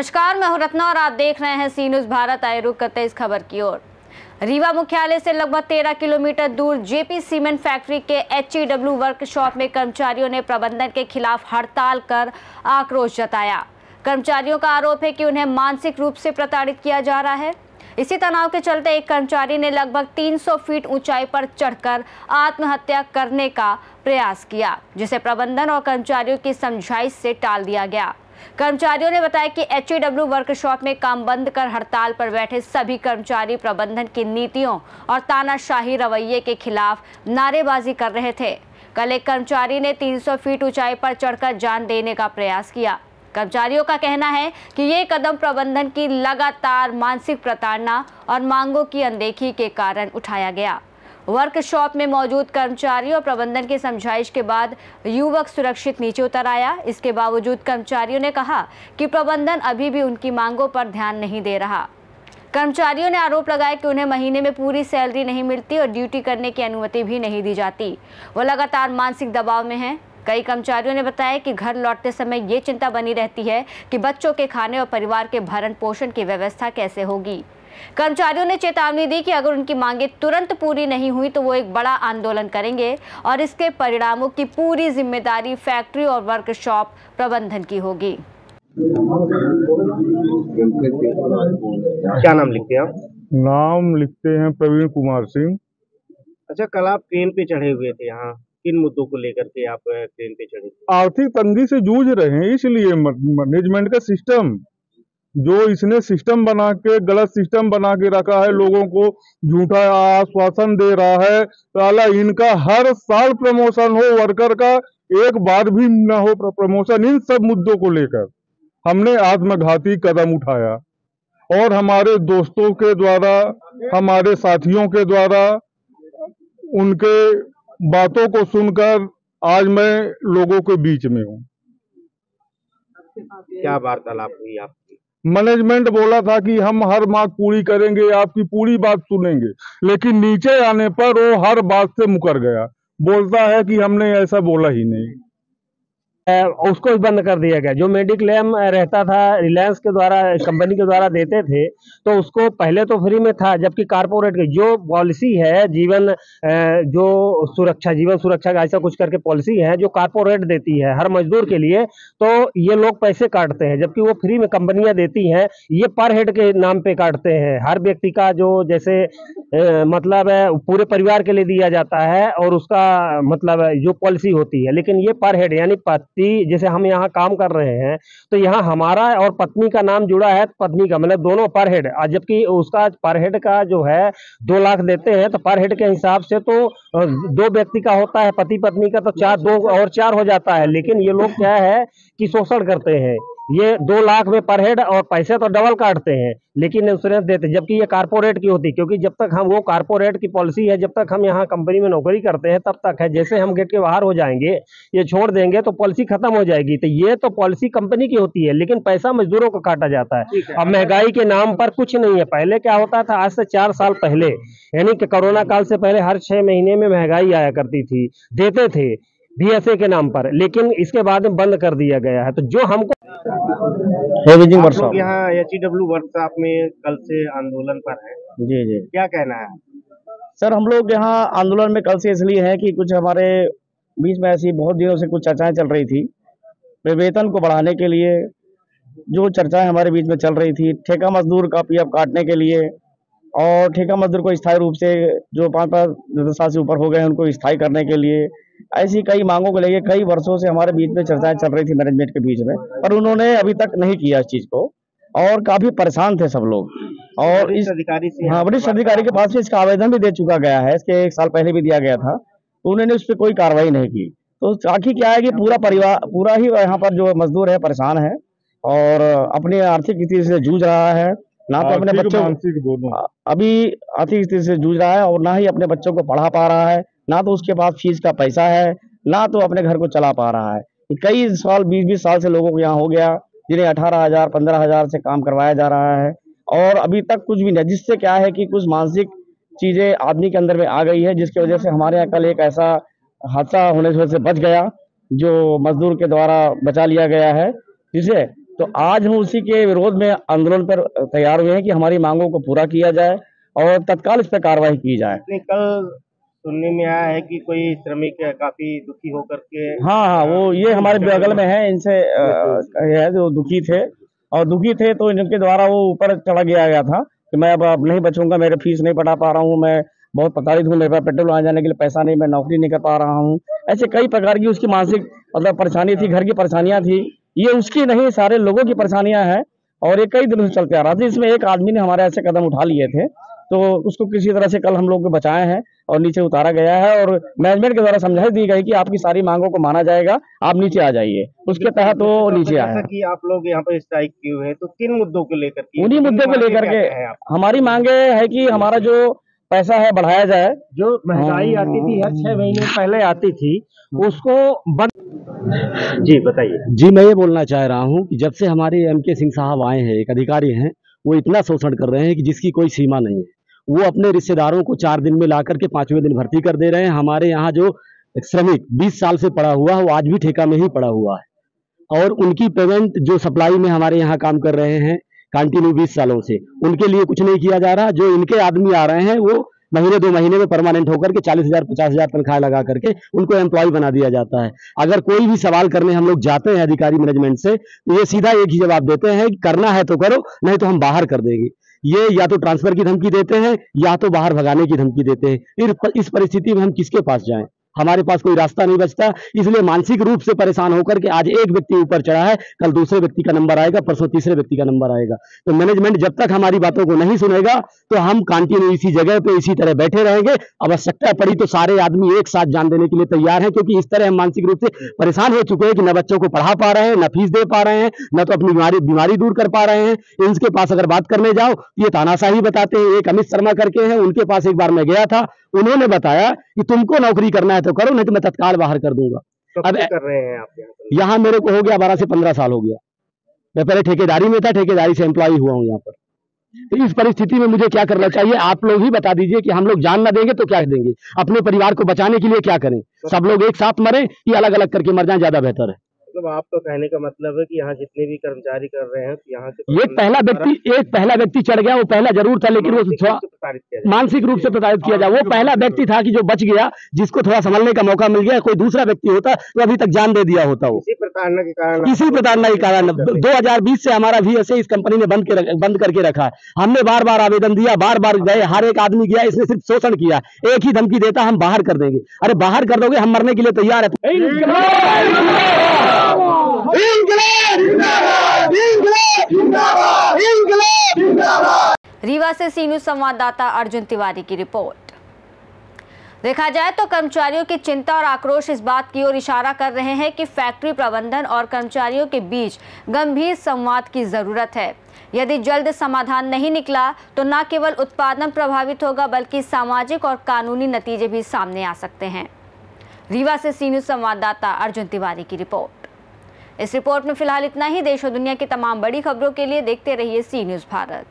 नमस्कार, मैं हूं रत्ना और आप देख रहे हैं सी न्यूज़ भारत। आए रुक करते इस खबर की ओर। रीवा मुख्यालय से लगभग 13 किलोमीटर दूर जेपी सीमेंट फैक्ट्री के HEW वर्कशॉप में कर्मचारियों ने प्रबंधन के खिलाफ हड़ताल कर आक्रोश जताया। कर्मचारियों का आरोप है कि उन्हें मानसिक रूप से प्रताड़ित किया जा रहा है। इसी तनाव के चलते एक कर्मचारी ने लगभग 300 फीट ऊंचाई पर चढ़कर आत्महत्या करने का प्रयास किया, जिसे प्रबंधन और कर्मचारियों की समझाइश से टाल दिया गया। कर्मचारियों ने बताया कि HEW वर्कशॉप में काम बंद कर हड़ताल पर बैठे सभी कर्मचारी प्रबंधन की नीतियों और तानाशाही रवैये के खिलाफ नारेबाजी कर रहे थे। कल एक कर्मचारी ने 300 फीट ऊंचाई पर चढ़कर जान देने का प्रयास किया। कर्मचारियों का कहना है कि ये कदम प्रबंधन की लगातार मानसिक प्रताड़ना और मांगों की अनदेखी के कारण उठाया गया। वर्कशॉप में मौजूद कर्मचारियों और प्रबंधन की समझाइश के बाद युवक सुरक्षित नीचे उतर आया। इसके बावजूद कर्मचारियों ने कहा कि प्रबंधन अभी भी उनकी मांगों पर ध्यान नहीं दे रहा। कर्मचारियों ने आरोप लगाया कि उन्हें महीने में पूरी सैलरी नहीं मिलती और ड्यूटी करने की अनुमति भी नहीं दी जाती। वो लगातार मानसिक दबाव में हैं। कई कर्मचारियों ने बताया कि घर लौटते समय ये चिंता बनी रहती है कि बच्चों के खाने और परिवार के भरण पोषण की व्यवस्था कैसे होगी। कर्मचारियों ने चेतावनी दी कि अगर उनकी मांगें तुरंत पूरी नहीं हुई तो वो एक बड़ा आंदोलन करेंगे और इसके परिणामों की पूरी जिम्मेदारी फैक्ट्री और वर्कशॉप प्रबंधन की होगी। क्या नाम लिखते हैं आप? नाम लिखते हैं प्रवीण कुमार सिंह। अच्छा, कल आप ट्रेन पे चढ़े हुए थे, यहाँ किन मुद्दों को लेकर के आप ट्रेन पे चढ़े? आर्थिक तंगी से जूझ रहे हैं, इसलिए मैनेजमेंट का सिस्टम जो इसने सिस्टम बना के गलत सिस्टम बना के रखा है, लोगों को झूठा आश्वासन दे रहा है। साला इनका हर साल प्रमोशन हो, वर्कर का एक बार भी न हो प्रमोशन। इन सब मुद्दों को लेकर हमने आत्मघाती कदम उठाया और हमारे दोस्तों के द्वारा, हमारे साथियों के द्वारा उनके बातों को सुनकर आज मैं लोगों के बीच में हूँ। क्या वार्तालाप हुई आपकी? मैनेजमेंट बोला था कि हम हर मांग पूरी करेंगे, आपकी पूरी बात सुनेंगे, लेकिन नीचे आने पर वो हर बात से मुकर गया। बोलता है कि हमने ऐसा बोला ही नहीं। उसको भी बंद कर दिया गया। जो मेडिक्लेम रहता था रिलायंस के द्वारा, कंपनी के द्वारा देते थे, तो उसको पहले तो फ्री में था, जबकि कारपोरेट की जो पॉलिसी है जीवन सुरक्षा का ऐसा कुछ करके पॉलिसी है जो कारपोरेट देती है हर मजदूर के लिए, तो ये लोग पैसे काटते हैं, जबकि वो फ्री में कंपनियां देती हैं। ये पर हेड के नाम पे काटते हैं। हर व्यक्ति का जो जैसे मतलब पूरे परिवार के लिए दिया जाता है और उसका मतलब जो पॉलिसी होती है, लेकिन ये पर हेड यानी जैसे हम यहाँ काम कर रहे हैं तो यहाँ हमारा और पत्नी का नाम जुड़ा है, पत्नी का मतलब दोनों पर हेड, जबकि उसका पर हेड का जो है 2 लाख देते हैं, तो पर हेड के हिसाब से तो 2 व्यक्ति का होता है, पति पत्नी का तो 4 हो जाता है। लेकिन ये लोग क्या है कि शोषण करते हैं। ये 2 लाख में पर हेड और पैसे तो डबल काटते हैं, लेकिन इंश्योरेंस देते, जबकि ये कारपोरेट की होती, क्योंकि जब तक हम वो कारपोरेट की पॉलिसी है, जब तक हम यहाँ कंपनी में नौकरी करते हैं तब तक है। जैसे हम गेट के बाहर हो जाएंगे, ये छोड़ देंगे तो पॉलिसी खत्म हो जाएगी। तो ये तो पॉलिसी कंपनी की होती है, लेकिन पैसा मजदूरों को काटा जाता है। अब महंगाई के नाम पर कुछ नहीं है। पहले क्या होता था, आज से 4 साल पहले, यानी कि कोरोना काल से पहले हर 6 महीने में महंगाई आया करती थी, देते थे BSA के नाम पर, लेकिन इसके बाद में बंद कर दिया गया है। तो जो हमको यहाँ HEW वर्कशॉप में कल से आंदोलन पर है। जी, क्या कहना है सर? हम लोग यहाँ आंदोलन में कल से इसलिए हैं कि कुछ हमारे बीच में ऐसी बहुत दिनों से कुछ चर्चाएं चल रही थी। वेतन को बढ़ाने के लिए जो चर्चाएं हमारे बीच में चल रही थी, ठेका मजदूर का PF काटने के लिए और ठेका मजदूर को स्थायी रूप से जो 5 साल से ऊपर हो गए हैं उनको स्थायी करने के लिए, ऐसी कई मांगों को लेकर कई वर्षों से हमारे बीच में चर्चाएं चल रही थी मैनेजमेंट के बीच में, पर उन्होंने अभी तक नहीं किया इस चीज को और काफी परेशान थे सब लोग। और इस अधिकारी से, हाँ, वरिष्ठ अधिकारी के पास से इसका आवेदन भी दे चुका गया है, इसके 1 साल पहले भी दिया गया था, तो उन्होंने उस पर कोई कार्रवाई नहीं की। तो आखिर क्या है कि पूरा ही यहाँ पर जो मजदूर है परेशान है और अपनी आर्थिक स्थिति से जूझ रहा है। ना तो अपने बच्चों अभी आर्थिक स्थिति से जूझ रहा है और ना ही अपने बच्चों को पढ़ा पा रहा है, ना तो उसके पास फीस का पैसा है, ना तो अपने घर को चला पा रहा है। कई साल 20-20 साल से लोगों को यहाँ हो गया, जिन्हें 18,000 15,000 से काम करवाया जा रहा है और अभी तक कुछ भी नहीं, जिससे क्या है कि कुछ मानसिक चीजें आदमी के अंदर में आ गई है, जिसकी वजह से हमारे यहाँ कल एक ऐसा हादसा होने से बच गया जो मजदूर के द्वारा बचा लिया गया है, जिसे तो आज हम उसी के विरोध में आंदोलन पर तैयार हुए हैं कि हमारी मांगों को पूरा किया जाए और तत्काल इस पर कार्रवाई की जाए। कल सुनने में आया है कि कोई श्रमिक काफी दुखी होकर के हाँ, वो ये हमारे बगल में है, इनसे है जो दुखी थे तो इनके द्वारा वो ऊपर चढ़ा गया था कि मैं अब नहीं बचूंगा, मेरे फीस नहीं पटा पा रहा हूँ, मैं बहुत प्रताड़ित हूँ, मेरे पास पेट्रोल आने जाने के लिए पैसा नहीं, मैं नौकरी नहीं कर पा रहा हूँ। ऐसे कई प्रकार की उसकी मानसिक मतलब परेशानी थी, घर की परेशानियां थी। ये उसकी नहीं, सारे लोगों की परेशानियां हैं और ये कई दिनों से चलते आ रहा था। इसमें एक आदमी ने हमारे ऐसे कदम उठा लिए थे तो उसको किसी तरह से कल हम लोग बचाए हैं और नीचे उतारा गया है और मैनेजमेंट के द्वारा समझाई दी गई कि आपकी सारी मांगों को माना जाएगा, आप नीचे आ जाइए। उसके तहत वो नीचे आया। कि आप लोग यहाँ पर स्ट्राइक किए हुए हैं तो किन मुद्दों को लेकर के? उन्हीं मुद्दों को लेकर के हमारी मांगे है कि हमारा जो पैसा है बढ़ाया जाए। जो महंगाई आती थी हर 6 महीने पहले आती थी उसको बंद। जी बताइए। जी मैं ये बोलना चाह रहा हूँ कि जब से हमारे MK सिंह साहब आए हैं, एक अधिकारी हैं, वो इतना शोषण कर रहे हैं कि जिसकी कोई सीमा नहीं है। वो अपने रिश्तेदारों को 4 दिन में ला करके 5वें दिन भर्ती कर दे रहे हैं। हमारे यहाँ जो श्रमिक 20 साल से पड़ा हुआ है वो आज भी ठेका में ही पड़ा हुआ है और उनकी पेमेंट जो सप्लाई में हमारे यहाँ काम कर रहे हैं कंटिन्यू 20 सालों से, उनके लिए कुछ नहीं किया जा रहा। जो इनके आदमी आ रहे हैं वो महीने 2 महीने में परमानेंट होकर के 40,000 50,000 तनख्वाह लगा करके उनको एम्प्लॉय बना दिया जाता है। अगर कोई भी सवाल करने हम लोग जाते हैं अधिकारी मैनेजमेंट से तो ये सीधा एक ही जवाब देते हैं कि करना है तो करो, नहीं तो हम बाहर कर देंगे। ये या तो ट्रांसफर की धमकी देते हैं या तो बाहर भगाने की धमकी देते हैं। इस परिस्थिति में हम किसके पास जाएं? हमारे पास कोई रास्ता नहीं बचता, इसलिए मानसिक रूप से परेशान होकर के आज एक व्यक्ति ऊपर चढ़ा है, कल दूसरे व्यक्ति का नंबर आएगा, परसों तीसरे व्यक्ति का नंबर आएगा। तो मैनेजमेंट जब तक हमारी बातों को नहीं सुनेगा तो हम कंटिन्यू इसी जगह पे इसी तरह बैठे रहेंगे। आवश्यकता पड़ी तो सारे आदमी एक साथ जान देने के लिए तैयार हैं, क्योंकि इस तरह हम मानसिक रूप से परेशान हो चुके हैं कि न बच्चों को पढ़ा पा रहे हैं, न फीस दे पा रहे हैं, न तो अपनी बीमारी दूर कर पा रहे हैं। इनके पास अगर बात करने जाओ ये तानाशाही बताते हैं। एक अमित शर्मा करके हैं, उनके पास एक बार मैं गया था, उन्होंने बताया कि तुमको नौकरी करना है तो करो, नहीं तो मैं तत्काल बाहर कर दूंगा। अब कर रहे हैं आप यहाँ मेरे को हो गया 12 से 15 साल हो गया। मैं पहले ठेकेदारी में था, ठेकेदारी से एम्प्लॉय हुआ हूँ यहाँ पर। तो इस परिस्थिति में मुझे क्या करना चाहिए आप लोग ही बता दीजिए कि हम लोग जान ना देंगे तो क्या देंगे? अपने परिवार को बचाने के लिए क्या करें? सब लोग एक साथ मरें कि अलग अलग करके मर जाएं, ज्यादा बेहतर है। मतलब आपका कहने का मतलब है कि यहाँ जितने भी कर्मचारी कर रहे हैं यहाँ से एक पहला व्यक्ति चढ़ गया, वो पहला जरूर था, लेकिन वो थोड़ा मानसिक रूप से प्रताड़ित किया जाए। वो पहला व्यक्ति था कि जो बच गया, जिसको थोड़ा संभलने का मौका मिल गया। कोई दूसरा व्यक्ति होता तो अभी तक जान दे दिया होता। वो इसी प्रताड़ना के कारण 2020 से हमारा VSA इस कंपनी ने बंद करके रखा है। हमने बार बार आवेदन दिया, बार बार गए, हर एक आदमी गया, इसने सिर्फ शोषण किया। एक ही धमकी देता हम बाहर कर देंगे। अरे बाहर कर दोगे, हम मरने के लिए तैयार है। रीवा से सी न्यूज़ संवाददाता अर्जुन तिवारी की रिपोर्ट। देखा जाए तो कर्मचारियों की चिंता और आक्रोश इस बात की ओर इशारा कर रहे हैं कि फैक्ट्री प्रबंधन और कर्मचारियों के बीच गंभीर संवाद की जरूरत है। यदि जल्द समाधान नहीं निकला तो न केवल उत्पादन प्रभावित होगा बल्कि सामाजिक और कानूनी नतीजे भी सामने आ सकते हैं। रीवा से सी न्यूज़ संवाददाता अर्जुन तिवारी की रिपोर्ट। इस रिपोर्ट में फिलहाल इतना ही। देश और दुनिया की तमाम बड़ी खबरों के लिए देखते रहिए सी न्यूज़ भारत।